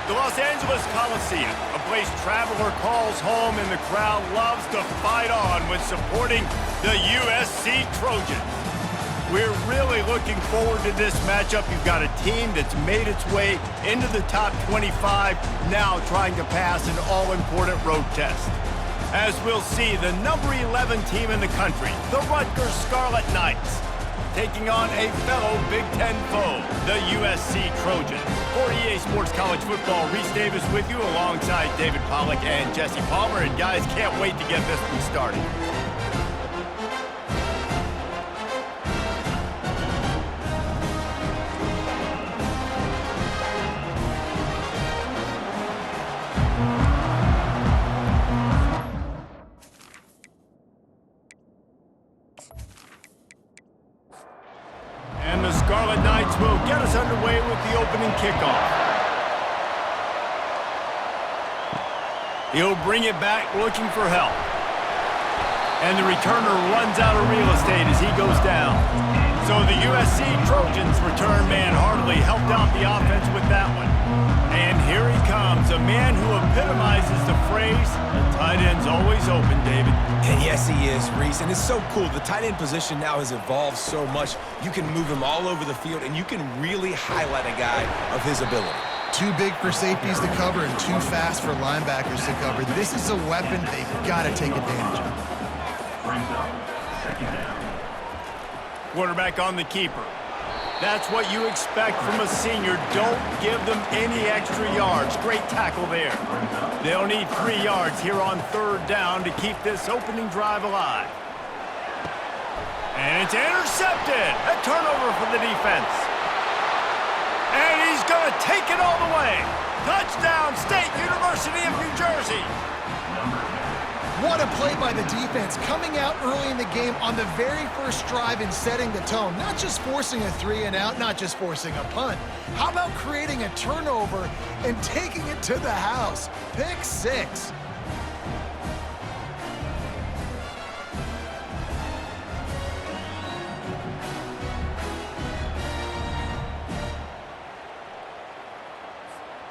The Los Angeles Coliseum, a place traveler calls home and the crowd loves to fight on when supporting the USC Trojans. We're really looking forward to this matchup. You've got a team that's made its way into the top 25, now trying to pass an all-important road test. As we'll see, the number 11 team in the country, the Rutgers Scarlet Knights, taking on a fellow Big Ten foe, the USC Trojans. For EA Sports College Football, Reese Davis with you alongside David Pollack and Jesse Palmer. And guys, can't wait to get this one started. And the Scarlet Knights will get us underway with the opening kickoff. He'll bring it back looking for help. And the returner runs out of real estate as he goes down. So the USC Trojans return man hardly helped out the offense with that one. And here he comes, a man who epitomizes the phrase, the tight end's always open, David. And yes, he is, Reese. And it's so cool. The tight end position now has evolved so much. You can move him all over the field, and you can really highlight a guy of his ability. Too big for safeties to cover and too fast for linebackers to cover. This is a weapon they've got to take advantage of. Quarterback on the keeper. That's what you expect from a senior. Don't give them any extra yards. Great tackle there. They'll need 3 yards here on third down to keep this opening drive alive. And it's intercepted. A turnover for the defense. And he's going to take it all the way. Touchdown, State University of New Jersey. What a play by the defense, coming out early in the game on the very first drive and setting the tone. Not just forcing a 3-and-out, not just forcing a punt. How about creating a turnover and taking it to the house? Pick 6.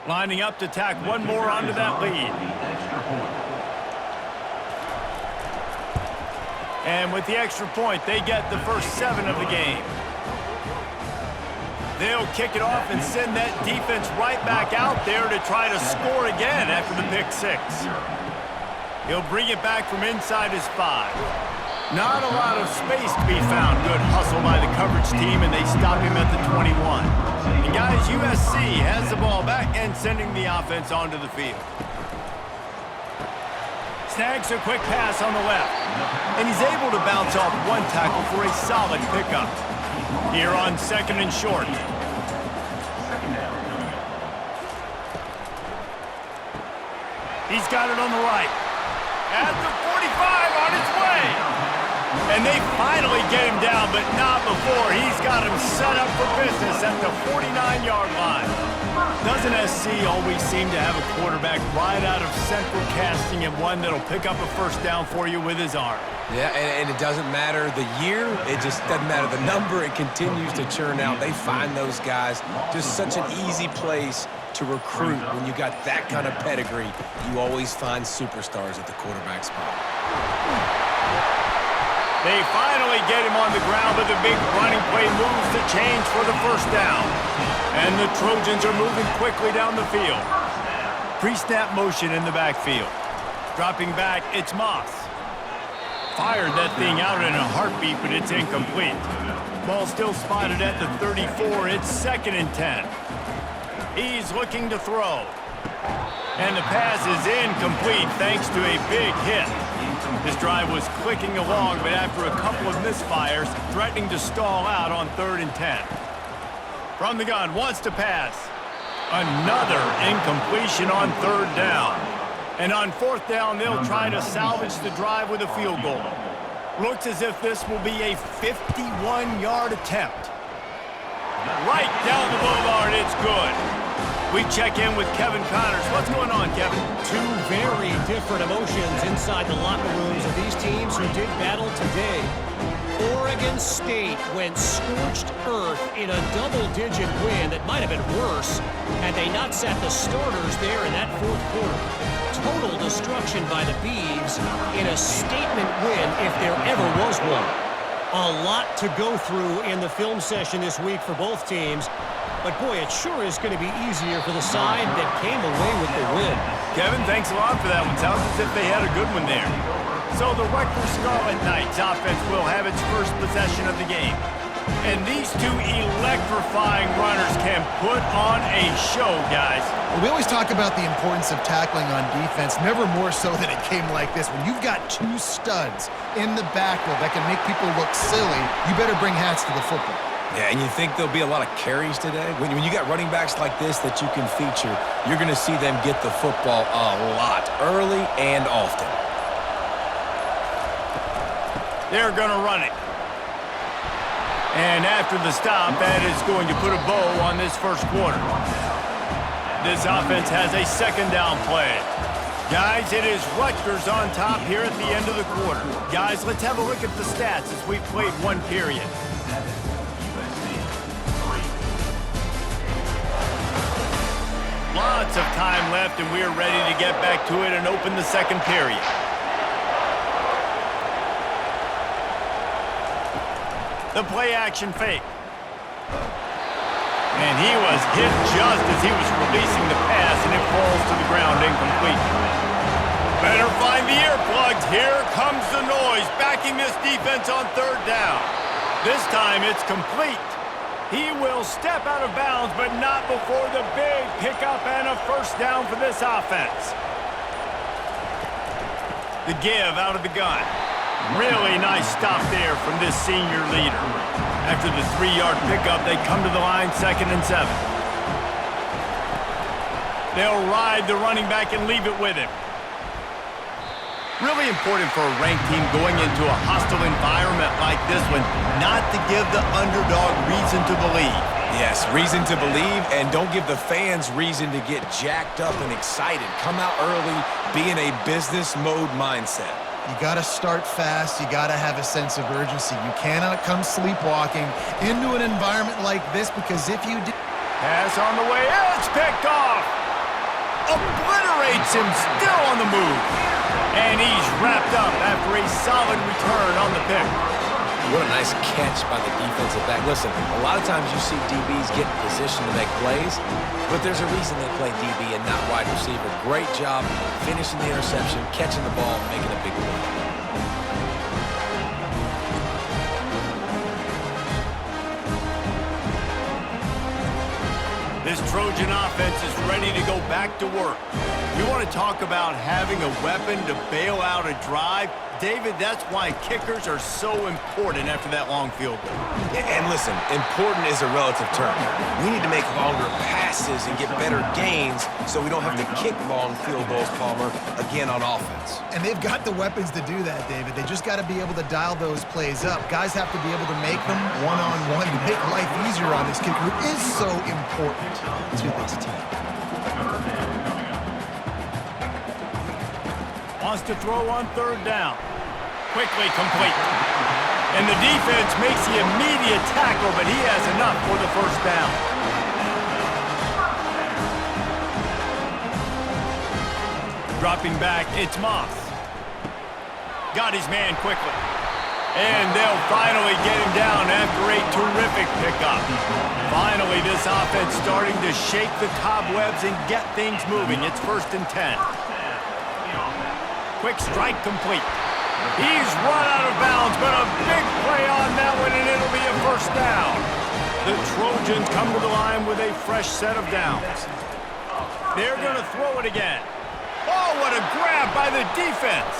Lining up to tack one more onto that lead. And with the extra point, they get the first 7 of the game. They'll kick it off and send that defense right back out there to try to score again after the pick 6. He'll bring it back from inside his 5. Not a lot of space to be found. Good hustle by the coverage team, and they stop him at the 21. And guys, USC has the ball back and sending the offense onto the field. Snags a quick pass on the left. And he's able to bounce off one tackle for a solid pickup. Here on 2nd and short. He's got it on the right. At the 45 on its way. And they finally get him down, but not before. He's got him set up for business at the 49-yard line. Doesn't SC always seem to have a quarterback right out of central casting and one that'll pick up a first down for you with his arm? Yeah, and it doesn't matter the year. It just doesn't matter the number. It continues to churn out. They find those guys. Just such an easy place to recruit. When you got that kind of pedigree, you always find superstars at the quarterback spot. They finally get him on the ground, but the big running play moves the chains for the first down. And the Trojans are moving quickly down the field. Pre-snap motion in the backfield. Dropping back, it's Moss. Fired that thing out in a heartbeat, but it's incomplete. Ball still spotted at the 34. It's 2nd and 10. He's looking to throw. And the pass is incomplete thanks to a big hit. This drive was clicking along, but after a couple of misfires, threatening to stall out on 3rd and 10. From the gun, wants to pass. Another incompletion on 3rd down. And on 4th down, they'll try to salvage the drive with a field goal. Looks as if this will be a 51-yard attempt. Right down the boulevard, it's good. We check in with Kevin Connors. What's going on, Kevin? 2 very different emotions inside the locker rooms of these teams who did battle today. Oregon State went scorched earth in a double-digit win that might have been worse had they not sat the starters there in that fourth quarter. Total destruction by the Beavs in a statement win if there ever was one. A lot to go through in the film session this week for both teams, but boy, it sure is going to be easier for the side that came away with the win. Kevin, thanks a lot for that one. Sounds as if they had a good one there. So the Rutgers Scarlet Knights offense will have its first possession of the game. And these two electrifying runners can put on a show, guys. We always talk about the importance of tackling on defense, never more so than it came like this. When you've got two studs in the backfield that can make people look silly, you better bring hats to the football. Yeah, and you think there'll be a lot of carries today? When you got running backs like this that you can feature, you're going to see them get the football a lot, early and often. They're going to run it. And after the stop, that is going to put a bow on this first quarter. This offense has a second down play. Guys, it is Rutgers on top here at the end of the quarter. Guys, let's have a look at the stats as we've played one period. Lots of time left, and we're ready to get back to it and open the second period. The play-action fake. And he was hit just as he was releasing the pass, and it falls to the ground incomplete. Better find the earplugs. Here comes the noise, backing this defense on third down. This time it's complete. He will step out of bounds, but not before the big pickup and a first down for this offense. The give out of the gun. Really nice stop there from this senior leader. After the 3-yard pickup, they come to the line 2nd and 7. They'll ride the running back and leave it with him. Really important for a ranked team going into a hostile environment like this one, not to give the underdog reason to believe. Yes, reason to believe, and don't give the fans reason to get jacked up and excited. Come out early, be in a business mode mindset. You got to start fast. You got to have a sense of urgency. You cannot come sleepwalking into an environment like this, because if you do... Pass on the way. It's picked off. Obliterates him, still on the move. And he's wrapped up after a solid return on the pick. What a nice catch by the defensive back. Listen, a lot of times you see DBs get in position to make plays, but there's a reason they play DB and not wide receiver. Great job finishing the interception, catching the ball, making a big play. This Trojan offense is ready to go back to work. You want to talk about having a weapon to bail out a drive? David, that's why kickers are so important after that long field goal. And listen, important is a relative term. We need to make longer passes and get better gains so we don't have to kick long field goals, Palmer, again on offense. And they've got the weapons to do that, David. They just got to be able to dial those plays up. Guys have to be able to make them one-on-one to make life easier on this kicker, who is so important to this team. Wants to throw on third down. Quickly complete. And the defense makes the immediate tackle, but he has enough for the first down. Dropping back, it's Moss. Got his man quickly. And they'll finally get him down after a terrific pickup. Finally, this offense starting to shake the cobwebs and get things moving. It's 1st and 10. Quick strike complete. He's run out of bounds, but a big play on that one, and it'll be a first down. The Trojans come to the line with a fresh set of downs. They're going to throw it again. Oh, what a grab by the defense.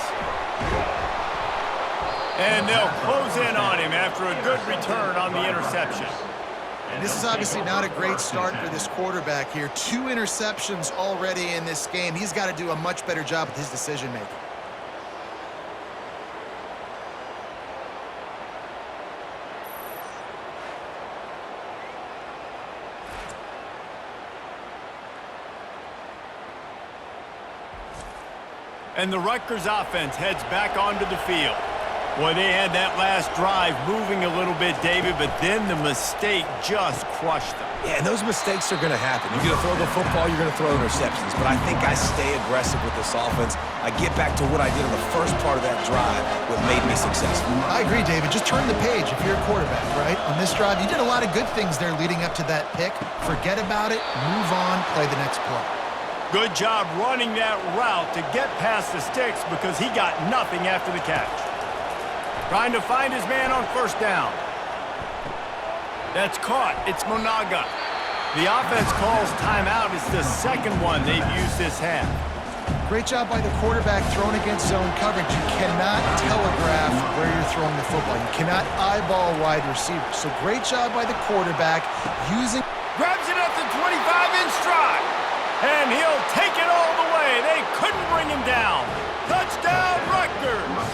And they'll close in on him after a good return on the interception. This is obviously not a great start for this quarterback here. 2 interceptions already in this game. He's got to do a much better job with his decision-making. And the Rutgers offense heads back onto the field. Boy, they had that last drive moving a little bit, David, but then the mistake just crushed them. Yeah, and those mistakes are going to happen. You're going to throw the football, you're going to throw interceptions. But I think I stay aggressive with this offense. I get back to what I did in the first part of that drive, what made me successful. I agree, David. Just turn the page if you're a quarterback, right? On this drive, you did a lot of good things there leading up to that pick. Forget about it, move on, play the next play. Good job running that route to get past the sticks because he got nothing after the catch. Trying to find his man on first down. That's caught. It's Monaga. The offense calls timeout. It's the second one they've used this half. Great job by the quarterback throwing against zone coverage. You cannot telegraph where you're throwing the football. You cannot eyeball wide receivers. So great job by the quarterback using... Grabs it at the 25-inch stride. And he'll take it all the way. They couldn't bring him down. Touchdown, Rutgers.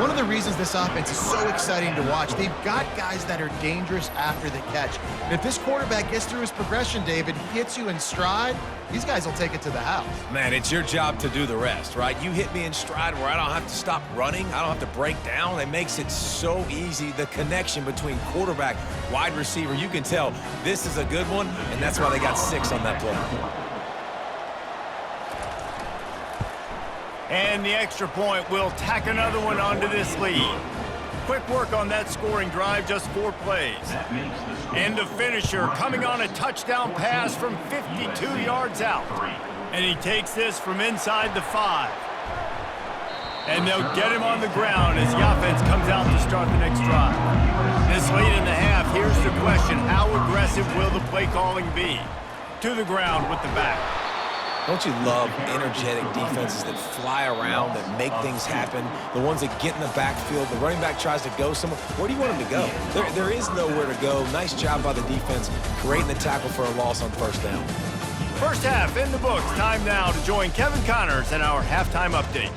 One of the reasons this offense is so exciting to watch, they've got guys that are dangerous after the catch. And if this quarterback gets through his progression, David, he hits you in stride, these guys will take it to the house. Man, it's your job to do the rest, right? You hit me in stride where I don't have to stop running. I don't have to break down. It makes it so easy. The connection between quarterback, wide receiver, you can tell this is a good one, and that's why they got 6 on that play. And the extra point will tack another one onto this lead. Quick work on that scoring drive, just 4 plays. And the finisher coming on a touchdown pass from 52 yards out. And he takes this from inside the 5. And they'll get him on the ground as the offense comes out to start the next drive. This late in the half, here's the question. How aggressive will the play calling be? To the ground with the back. Don't you love energetic defenses that fly around, that make things happen? The ones that get in the backfield, the running back tries to go somewhere. Where do you want him to go? There is nowhere to go. Nice job by the defense creating the tackle for a loss on first down. First half in the books. Time now to join Kevin Connors in our halftime update.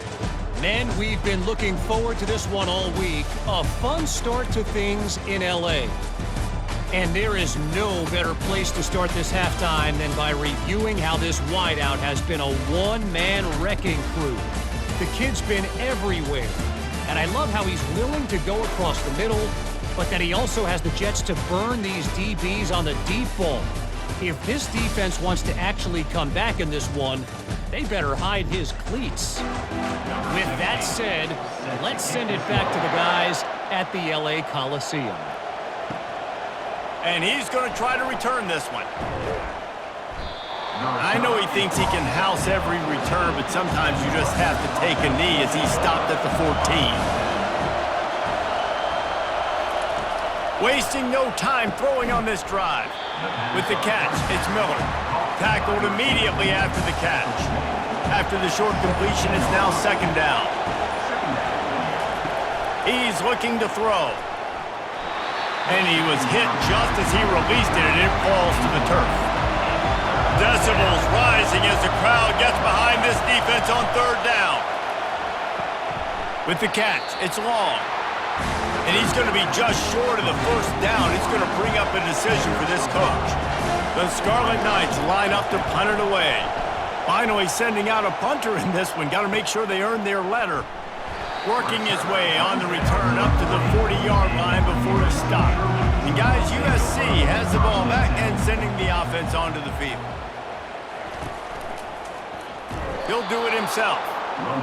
Men, we've been looking forward to this one all week. A fun start to things in L.A. And there is no better place to start this halftime than by reviewing how this wideout has been a one-man wrecking crew. The kid's been everywhere, and I love how he's willing to go across the middle, but that he also has the jets to burn these DBs on the deep ball. If this defense wants to actually come back in this one, they better hide his cleats. With that said, let's send it back to the guys at the LA Coliseum. And he's going to try to return this one. I know he thinks he can house every return, but sometimes you just have to take a knee as he stopped at the 14. Wasting no time throwing on this drive. With the catch, it's Miller. Tackled immediately after the catch. After the short completion, it's now second down. He's looking to throw. And he was hit just as he released it, and it falls to the turf. Decibels rising as the crowd gets behind this defense on third down. With the catch, it's long. And he's going to be just short of the first down. It's going to bring up a decision for this coach. The Scarlet Knights line up to punt it away. Finally sending out a punter in this one. Got to make sure they earn their letter. Working his way on the return up to the 40-yard line before he stopped. And guys, USC has the ball back and sending the offense onto the field. He'll do it himself.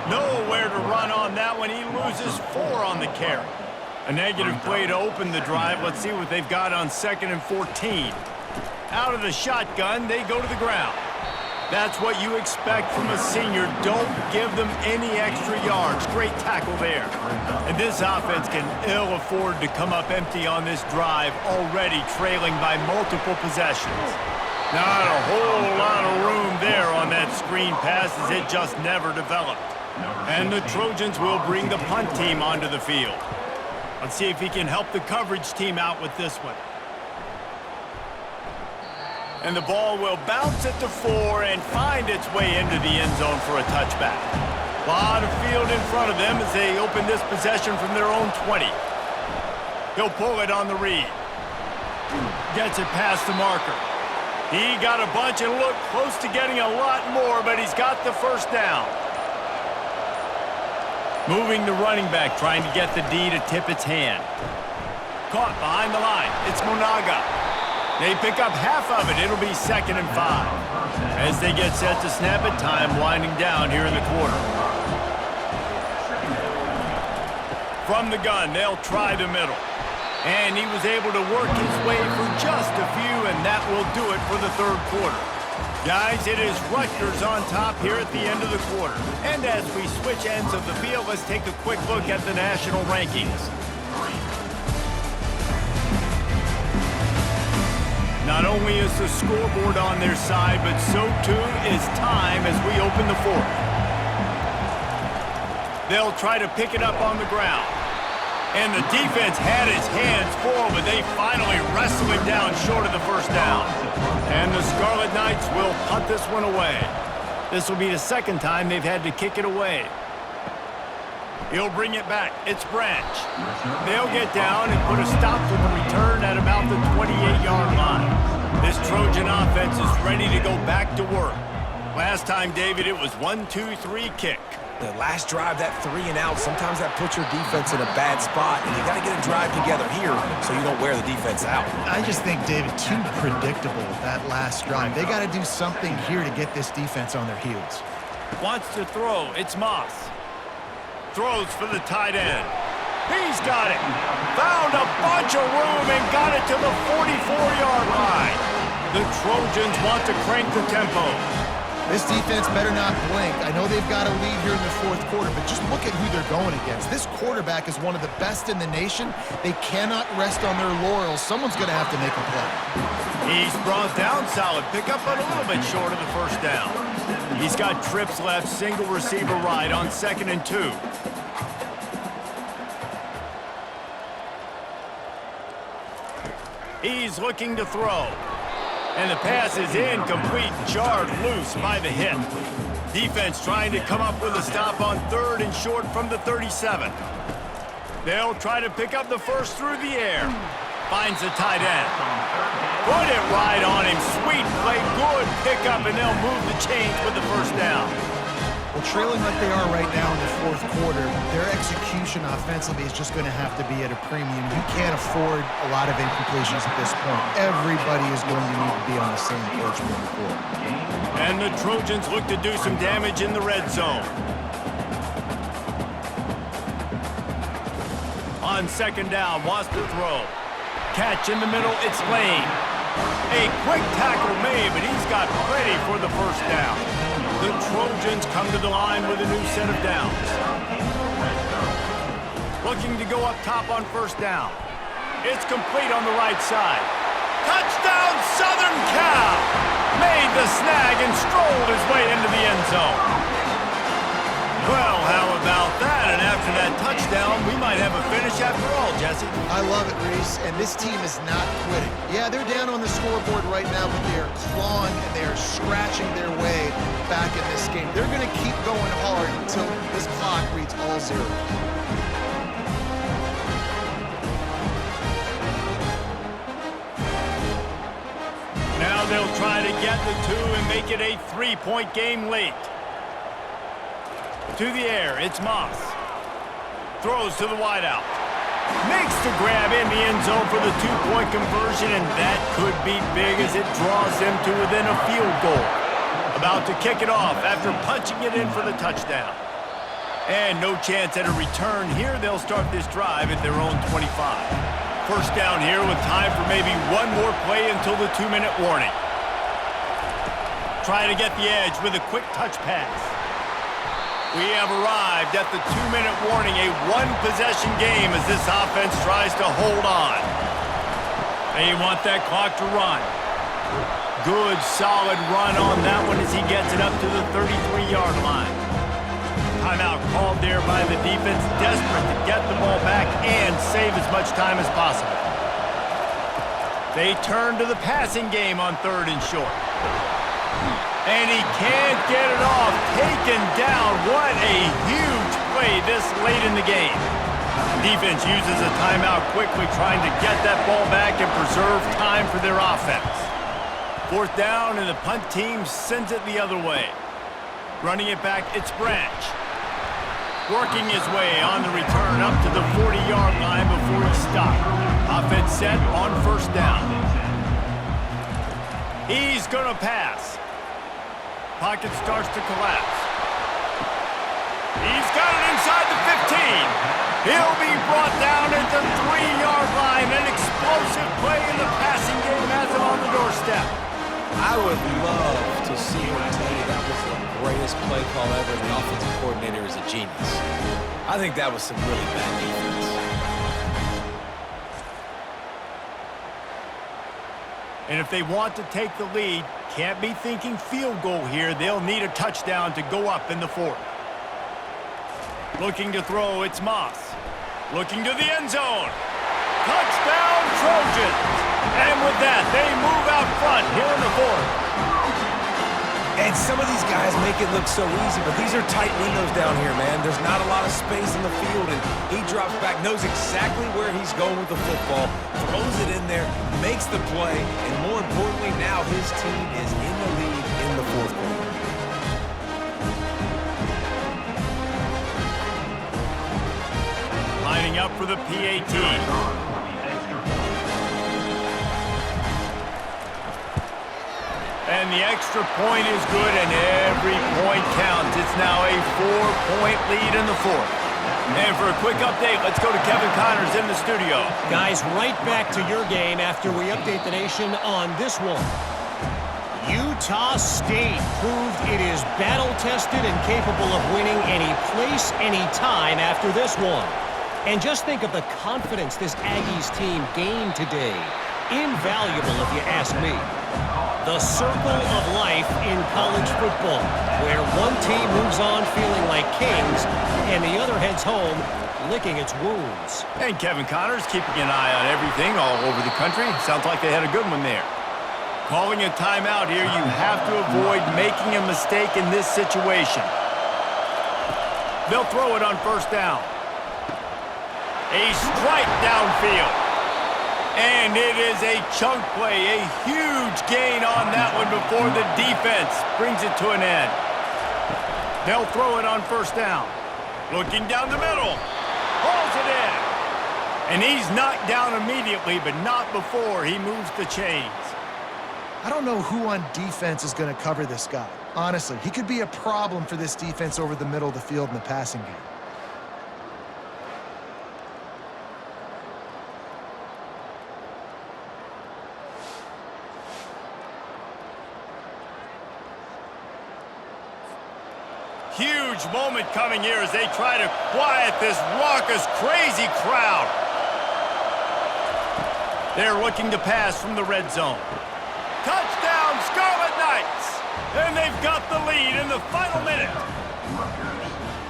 Nowhere to run on that one. He loses 4 on the carry. A negative play to open the drive. Let's see what they've got on 2nd and 14. Out of the shotgun, they go to the ground. That's what you expect from a senior. Don't give them any extra yards. Great tackle there. And this offense can ill afford to come up empty on this drive, already trailing by multiple possessions. Not a whole lot of room there on that screen pass as it just never developed. And the Trojans will bring the punt team onto the field. Let's see if he can help the coverage team out with this one. And the ball will bounce at the 4 and find its way into the end zone for a touchback. A lot of field in front of them as they open this possession from their own 20. He'll pull it on the read. Gets it past the marker. He got a bunch and looked close to getting a lot more, but he's got the first down. Moving the running back, trying to get the D to tip its hand. Caught behind the line. It's Monaga. They pick up half of it. It'll be 2nd and 5. As they get set to snap it, time winding down here in the quarter. From the gun, they'll try the middle. And he was able to work his way for just a few, and that will do it for the 3rd quarter. Guys, it is Rutgers on top here at the end of the quarter. And as we switch ends of the field, let's take a quick look at the national rankings. Not only is the scoreboard on their side, but so too is time as we open the 4th. They'll try to pick it up on the ground. And the defense had its hands full, but they finally wrestle him down short of the 1st down. And the Scarlet Knights will punt this one away. This will be the 2nd time they've had to kick it away. He'll bring it back. It's Branch. They'll get down and put a stop to the return at about the 28-yard line. This Trojan offense is ready to go back to work. Last time, David, it was 1-2-3 kick. The last drive, that 3 and out, sometimes that puts your defense in a bad spot, and you got to get a drive together here so you don't wear the defense out. I just think, David, too predictable, that last drive. They got to do something here to get this defense on their heels. Wants to throw. It's Moss. Throws for the tight end. He's got it. Found a bunch of room and got it to the 44-yard line. The Trojans want to crank the tempo. This defense better not blink. I know they've got a lead here in the 4th quarter, but just look at who they're going against. This quarterback is one of the best in the nation. They cannot rest on their laurels. Someone's going to have to make a play. He's brought down solid. Pick up a little bit short of the 1st down. He's got trips left, single receiver right on 2nd and 2. He's looking to throw. And the pass is incomplete, jarred loose by the hit. Defense trying to come up with a stop on 3rd and short from the 37. They'll try to pick up the 1st through the air. Finds the tight end. Put it right on him. Sweet play, good pickup, and they'll move the chains with the 1st down. Well, trailing like they are right now in the 4th quarter, their execution offensively is just going to have to be at a premium. You can't afford a lot of incompletions at this point. Everybody is going to need to be on the same page moving forward. And the Trojans look to do some damage in the red zone. On 2nd down, wants to throw. Catch in the middle, it's Lane. A quick tackle made, but he's got plenty for the 1st down. The Trojans come to the line with a new set of downs. Looking to go up top on 1st down. It's complete on the right side. Touchdown, Southern Cal! Made the snag and strolled his way into the end zone. Well, how about that? And after that touchdown, we might have a finish after all, Jesse. I love it, Reese, and this team is not quitting. Yeah, they're down on the scoreboard right now, but they are clawing and they are scratching their way back in this game. They're going to keep going hard until this clock reads all 0. Now they'll try to get the 2 and make it a 3-point game late. To the air, it's Moss. Throws to the wideout. Makes the grab in the end zone for the 2-point conversion, and that could be big as it draws them to within a field goal. About to kick it off after punching it in for the touchdown. And no chance at a return here. They'll start this drive at their own 25. 1st down here with time for maybe one more play until the 2-minute warning. Trying to get the edge with a quick touch pass. We have arrived at the 2-minute warning, a 1-possession game as this offense tries to hold on. They want that clock to run. Good, solid run on that one as he gets it up to the 33-yard line. Timeout called there by the defense, desperate to get the ball back and save as much time as possible. They turn to the passing game on 3rd and short. And he can't get it off. Taken down. What a huge play this late in the game. Defense uses a timeout quickly, trying to get that ball back and preserve time for their offense. 4th down, and the punt team sends it the other way. Running it back, it's Branch. Working his way on the return up to the 40-yard line before he stopped. Offense set on first down. He's going to pass. Pocket starts to collapse. He's got it inside the 15. He'll be brought down at the 3-yard line. An explosive play in the passing game has him on the doorstep. I would love to see him tell you that was the greatest play call ever. The offensive coordinator is a genius. I think that was some really bad defense. And if they want to take the lead, can't be thinking field goal here. They'll need a touchdown to go up in the fourth. Looking to throw, it's Moss. Looking to the end zone. Touchdown, Trojans! And with that, they move out front here in the fourth. And some of these guys make it look so easy, but these are tight windows down here, man. There's not a lot of space in the field, and he drops back, knows exactly where he's going with the football, throws it in there, makes the play, and more importantly, now his team is in the lead in the fourth quarter. Lining up for the PAT. And the extra point is good, and every point counts. It's now a 4-point lead in the fourth. And for a quick update, let's go to Kevin Connors in the studio. Guys, right back to your game after we update the nation on this one. Utah State proved it is battle-tested and capable of winning any place, any time after this one. And just think of the confidence this Aggies team gained today. Invaluable, if you ask me. The circle of life in college football, where one team moves on feeling like kings, and the other heads home licking its wounds. And Kevin Connors keeping an eye on everything all over the country. Sounds like they had a good one there. Calling a timeout here, you have to avoid making a mistake in this situation. They'll throw it on first down. A strike downfield. And it is a chunk play, a huge gain on that one before the defense brings it to an end. They'll throw it on first down. Looking down the middle. Hauls it in. And he's knocked down immediately, but not before he moves the chains. I don't know who on defense is going to cover this guy. Honestly, he could be a problem for this defense over the middle of the field in the passing game. Huge moment coming here as they try to quiet this raucous, crazy crowd. They're looking to pass from the red zone. Touchdown, Scarlet Knights! And they've got the lead in the final minute.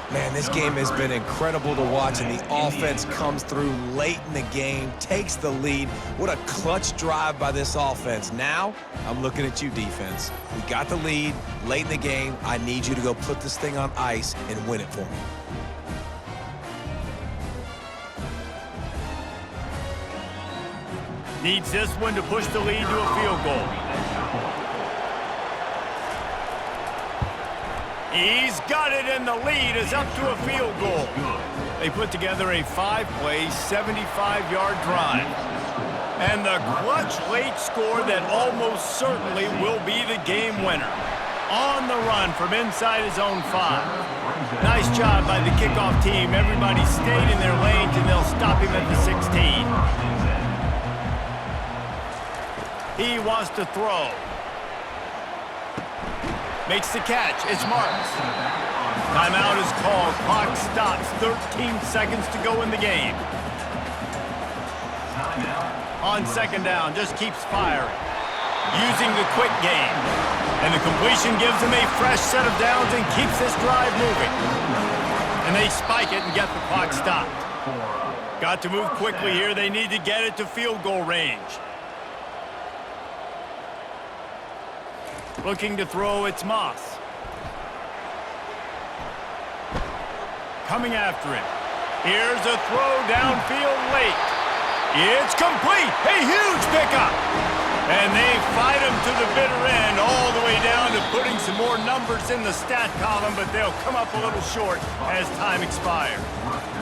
Man, this game has been incredible to watch, and the offense comes through late in the game, takes the lead. What a clutch drive by this offense. Now, I'm looking at you, defense. We got the lead late in the game. I need you to go put this thing on ice and win it for me. Needs this one to push the lead to a field goal. He's got it, and the lead is up to a field goal. They put together a 5-play, 75-yard drive. And the clutch late score that almost certainly will be the game winner. On the run from inside his own 5. Nice job by the kickoff team. Everybody stayed in their lanes, and they'll stop him at the 16. He wants to throw. Makes the catch. It's Marks. Timeout is called. Clock stops. 13 seconds to go in the game. On second down, just keeps firing. Using the quick game. And the completion gives him a fresh set of downs and keeps this drive moving. And they spike it and get the clock stopped. Got to move quickly here. They need to get it to field goal range. Looking to throw, it's Moss. Coming after it. Here's a throw downfield late. It's complete. A huge pickup. And they fight them to the bitter end, all the way down to putting some more numbers in the stat column, but they'll come up a little short as time expires.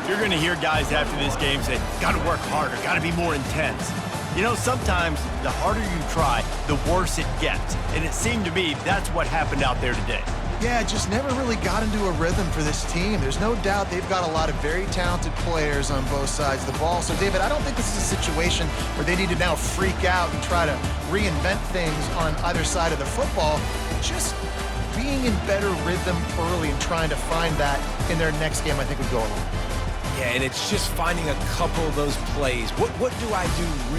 You're going to hear guys after this game say, got to work harder, got to be more intense. You know, sometimes the harder you try, the worse it gets. And it seemed to me that's what happened out there today. Yeah, just never really got into a rhythm for this team. There's no doubt they've got a lot of very talented players on both sides of the ball. So, David, I don't think this is a situation where they need to now freak out and try to reinvent things on either side of the football. Just being in better rhythm early and trying to find that in their next game, I think would go a long way. Yeah, and it's just finding a couple of those plays. What do I do really